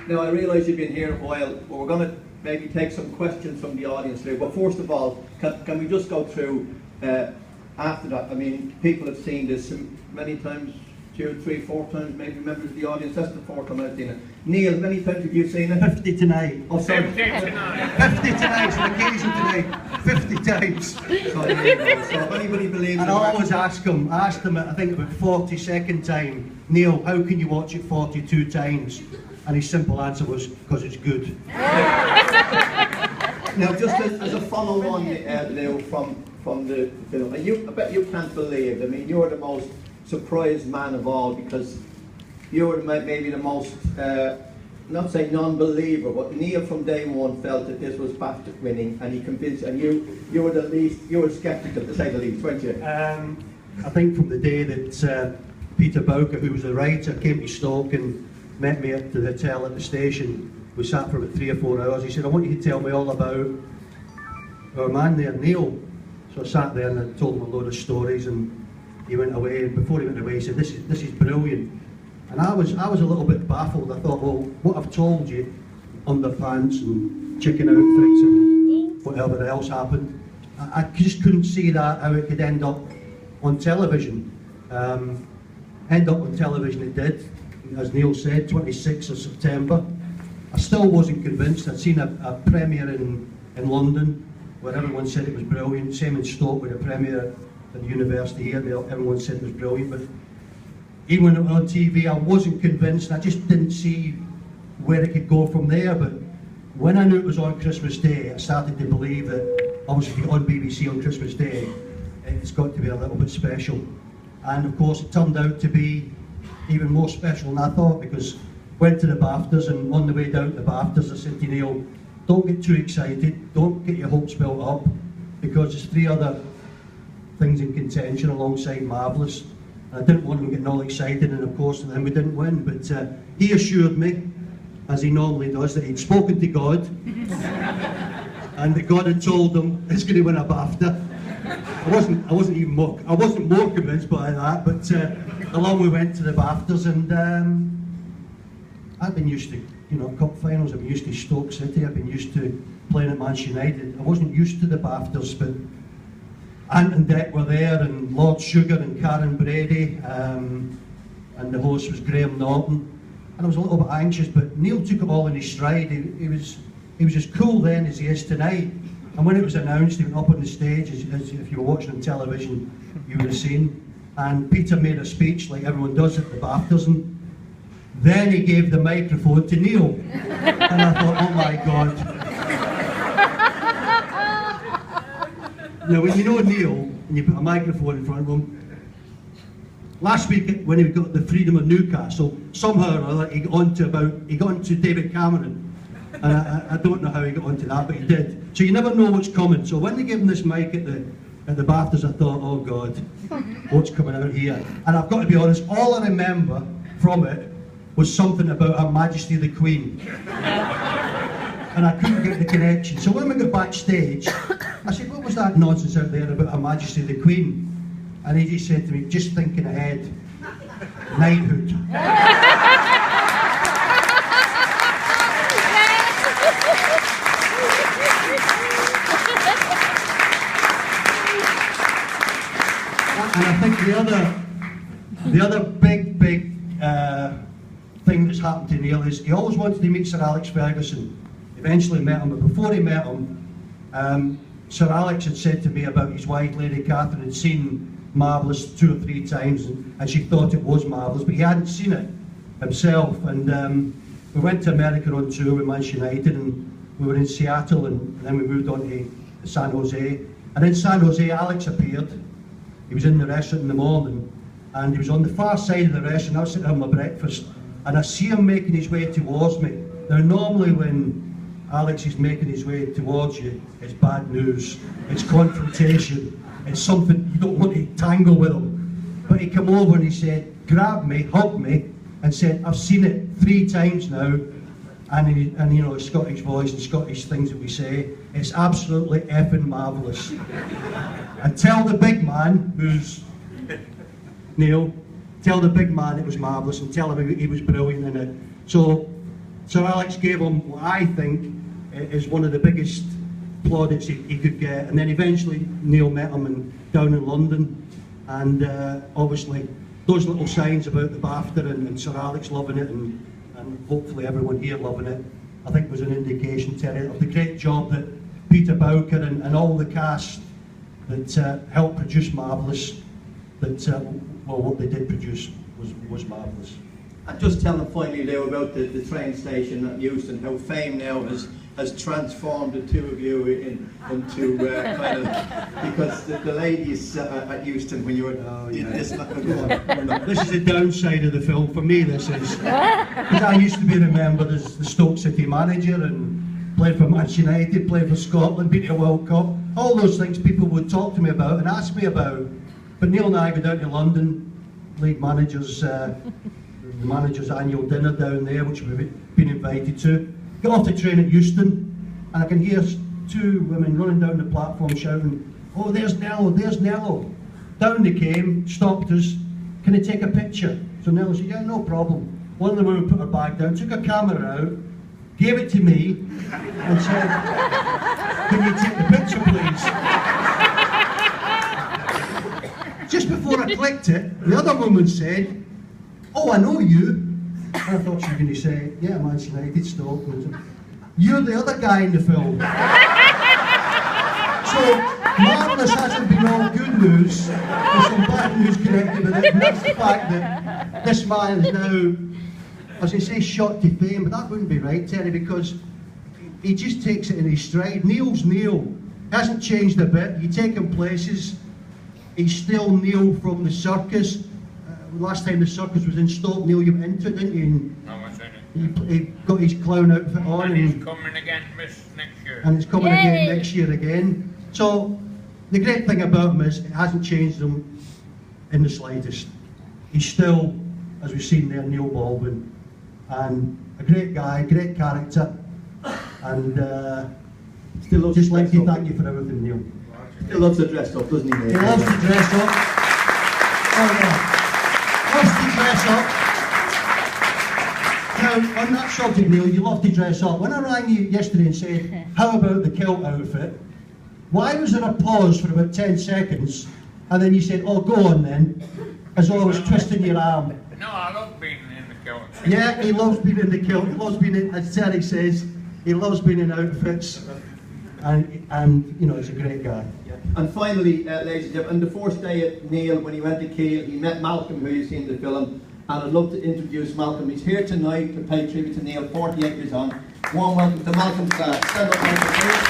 Now, I realise you've been here a while, but we're going to maybe take some questions from the audience here. But first of all, can we just go through, after that, I mean, people have seen this many times, 2, 3, 4 times, maybe members of the audience. That's the 4th time I've seen it. Neil, many times have you seen it? 50 tonight. Oh, sorry. 50 tonight. 50 tonight, it's an occasion tonight. 50 times. So if anybody believes And in I that- always ask them at I think about 42nd time, Neil, how can you watch it 42 times? And his simple answer was, because it's good. Now, just as a follow-on, Leo, from the film, I bet you can't believe, I mean, you're the most surprised man of all, because you were maybe the most, not say non-believer, but Neil from day one felt that this was BAFTA winning, and he convinced, and you were the least, you were sceptical to say the least, weren't you? I think from the day that Peter Bowker, who was the writer, came to Stoke and met me at the hotel at the station, we sat for about 3 or 4 hours. He said, I want you to tell me all about our man there, Neil. So I sat there and I told him a load of stories, and he went away, and before he went away he said, this is brilliant. And I was a little bit baffled. I thought, well, what I've told you, underpants and chicken outfits and whatever else happened, I just couldn't see that, how it could end up on television. End up on television it did, as Neil said, 26th of September. I still wasn't convinced. I'd seen a premiere in London where everyone said it was brilliant, same in Stoke with a premiere at the university here, everyone said it was brilliant, but even when it was on TV I wasn't convinced. I just didn't see where it could go from there. But when I knew it was on Christmas Day, I started to believe that obviously on BBC on Christmas Day it's got to be a little bit special. And of course it turned out to be even more special than I thought, because went to the BAFTAs, and on the way down to the BAFTAs I said to Neil, don't get too excited, don't get your hopes built up, because there's 3 other things in contention alongside Marvellous. I didn't want him getting all excited, and of course then we didn't win, but he assured me, as he normally does, that he'd spoken to God and that God had told him he's going to win a BAFTA. I wasn't more convinced by that, but along we went to the BAFTAs, and I've been used to, cup finals. I've been used to Stoke City. I've been used to playing at Manchester United. I wasn't used to the BAFTAs, but Ant and Dec were there, and Lord Sugar and Karen Brady, and the host was Graham Norton. And I was a little bit anxious, but Neil took it all in his stride. He was as cool then as he is tonight. And when it was announced, he went up on the stage, as if you were watching on television, you would have seen. And Peter made a speech like everyone does at the BAFTAs, and then he gave the microphone to Neil. And I thought, oh my God. Now, when you know Neil, and you put a microphone in front of him, last week when he got the Freedom of Newcastle, somehow or other he got onto David Cameron. And I don't know how he got onto that, but he did. So you never know what's coming. So when they gave him this mic at the BAFTAs, I thought, oh God, what's coming out here? And I've got to be honest, all I remember from it was something about Her Majesty the Queen. And I couldn't get the connection. So when we got backstage, I said, what was that nonsense out there about Her Majesty the Queen? And he just said to me, just thinking ahead, knighthood. And I think the other big thing that's happened to Neil is he always wanted to meet Sir Alex Ferguson. Eventually met him, but before he met him, Sir Alex had said to me about his wife, Lady Catherine, had seen Marvellous 2 or 3 times, and she thought it was marvellous, but he hadn't seen it himself. And we went to America on tour with Manchester United, and we were in Seattle, and then we moved on to San Jose. And in San Jose, Alex appeared. He was in the restaurant in the morning, and he was on the far side of the restaurant. I was sitting having my breakfast, and I see him making his way towards me. Now, normally when Alex is making his way towards you, it's bad news, it's confrontation, it's something you don't want to tangle with him. But he came over and he said, grabbed me, hugged me, and said, I've seen it 3 times now. And you know, Scottish voice and Scottish things that we say, it's absolutely effing marvellous. And tell the big man, who's Neil, tell the big man it was marvellous, and tell him he was brilliant in it. So Sir Alex gave him what I think is one of the biggest plaudits he could get, and then eventually Neil met him down in London, and obviously those little signs about the BAFTA and Sir Alex loving it, and hopefully everyone here loving it, I think was an indication, Terry, of the great job that Peter Bowker and all the cast that helped produce Marvellous, that well, what they did produce was marvellous. And just tell them finally there about the train station at Euston, how fame now has transformed the two of you into kind of, because the ladies at Euston when you were this is the downside of the film for me. This is because I used to be remembered as the Stoke City manager and played for Manchester United, played for Scotland, beat a World Cup, all those things people would talk to me about and ask me about. But Neil and I go down to London, league managers, the manager's annual dinner down there, which we've been invited to. Get off the train at Euston, and I can hear two women running down the platform shouting, "Oh, there's Nello, there's Nello." Down they came, stopped us, "Can I take a picture?" So Nello said, "Yeah, no problem." One of the women put her bag down, took her camera out, gave it to me, and said, "Can you take the picture, please?" Just before I clicked it, the other woman said, "Oh, I know you." I thought she was going to say, "Yeah, Manchester United, Stoke." "You're the other guy in the film." So, Marvellous hasn't been all good news. There's some bad news connected with it, and that's the fact that this man is now, as I say, shot to fame, but that wouldn't be right, Terry, because he just takes it in his stride. Neil's Neil. Hasn't changed a bit. You take him places, he's still Neil from the circus. Last time the circus was in Stoke, Neil, you went into it, didn't you? I was in it. He got his clown outfit on. And he's coming again next year. And it's coming again next year again. So, the great thing about him is it hasn't changed him in the slightest. He's still, as we've seen there, Neil Baldwin. And a great guy, great character. And still loves just like to thank you for everything, Neil. Still loves to dress up, doesn't he? He loves to dress up. Oh yeah. Loves to dress up. Now, on that subject, Neil, you love to dress up. When I rang you yesterday and said, "How about the kilt outfit?" why was there a pause for about 10 seconds, and then you said, "Oh, go on then," as though I was twisting your arm? No, I love being in the kilt. Yeah, he loves being in the kilt. He loves being in, as Terry says, he loves being in outfits. And you know, he's a great guy. And finally, ladies and gentlemen, the first day at Neil, when he went to Kiel, he met Malcolm, who you've seen in the film, and I'd love to introduce Malcolm. He's here tonight to pay tribute to Neil, 48 years on. Warm welcome to Malcolm Clark. Stand up, Malcolm, please.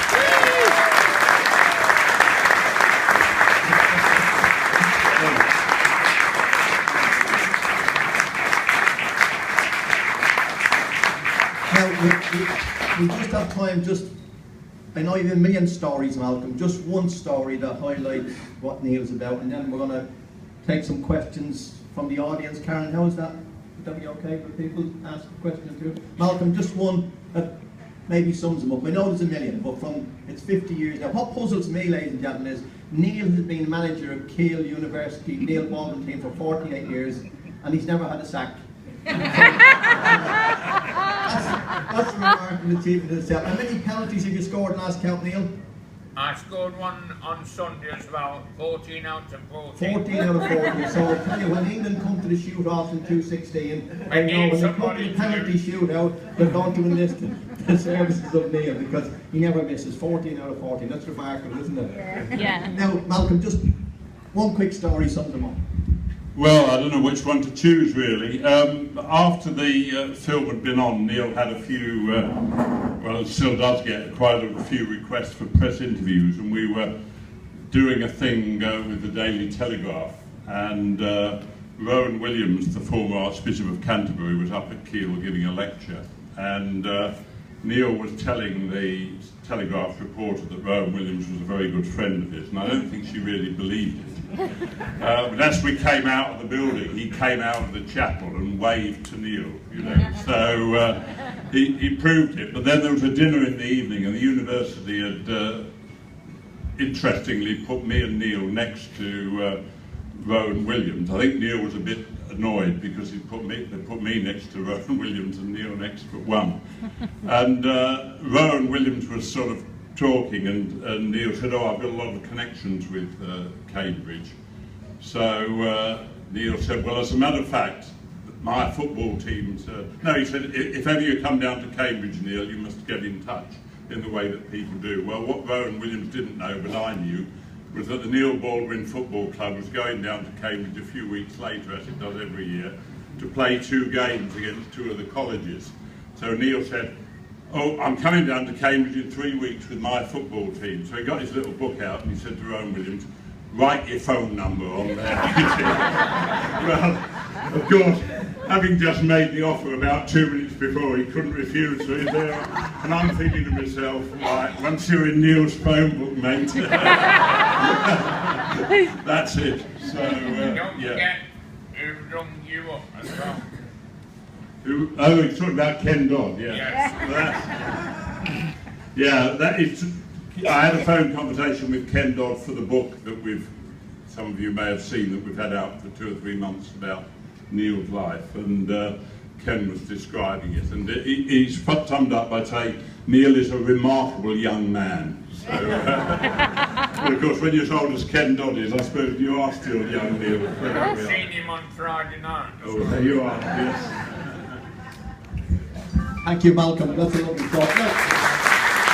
Now, we just have time, I know you have a million stories, Malcolm, just one story that highlights what Neil's about, and then we're going to take some questions from the audience. Karen, how is that? Would that be okay for people to ask a question too? Malcolm, just one that maybe sums them up. I know there's a million, but it's 50 years now. What puzzles me, ladies and gentlemen, is Neil has been manager of Kiel University, Neil Baldwin team for 48 years, and he's never had a sack. That's a remarkable achievement in itself. How many penalties have you scored in last count, Neil? I scored one on Sunday as well, 14 out of 14. 14 out of 14. So I'll tell you, when England come to the shootout in 2016, I know when they come to the penalty shootout, they're going to enlist the services of Neil, because he never misses. 14 out of 14. That's remarkable, isn't it? Yeah. Now, Malcolm, just one quick story sums them up. Well, I don't know which one to choose, really. After the film had been on, Neil had a few, well, it still does get quite a few requests for press interviews, and we were doing a thing with the Daily Telegraph, and Rowan Williams, the former Archbishop of Canterbury, was up at Kiel giving a lecture, and Neil was telling the Telegraph reporter that Rowan Williams was a very good friend of his, and I don't think she really believed it. But as we came out of the building, he came out of the chapel and waved to Neil, you know. So he proved it. But then there was a dinner in the evening, and the university had interestingly put me and Neil next to Rowan Williams. I think Neil was a bit annoyed because they put me next to Rowan Williams and Neil next to one. And Rowan Williams was sort of talking, and Neil said, "Oh, I've got a lot of connections with Cambridge." So Neil said, "Well, as a matter of fact, my football teams..." No, he said, "If ever you come down to Cambridge, Neil, you must get in touch in the way that people do." Well, what Rowan Williams didn't know, but I knew, was that the Neil Baldwin Football Club was going down to Cambridge a few weeks later, as it does every year, to play 2 games against 2 of the colleges. So Neil said, "Oh, I'm coming down to Cambridge in 3 weeks with my football team." So he got his little book out and he said to Rowan Williams, "Write your phone number on there." Well, of course, having just made the offer about 2 minutes before, he couldn't refuse, so he's there. And I'm thinking to myself, right, once you're in Neil's phone book, mate, that's it. So, Don't yeah. forget who rung you up as well. Oh, he's talking about Ken Dodd, yeah. Yes. Yeah, that is. I had a phone conversation with Ken Dodd for the book that some of you may have seen, that we've had out for 2 or 3 months about Neil's life, and Ken was describing it, and he's summed up by saying Neil is a remarkable young man. So, but of course, when you're as old as Ken Dodd is, I suppose you are still young, Neil. I've seen him on Friday night. Oh, there you are. Yes. Thank you, Malcolm. That's a lovely thought.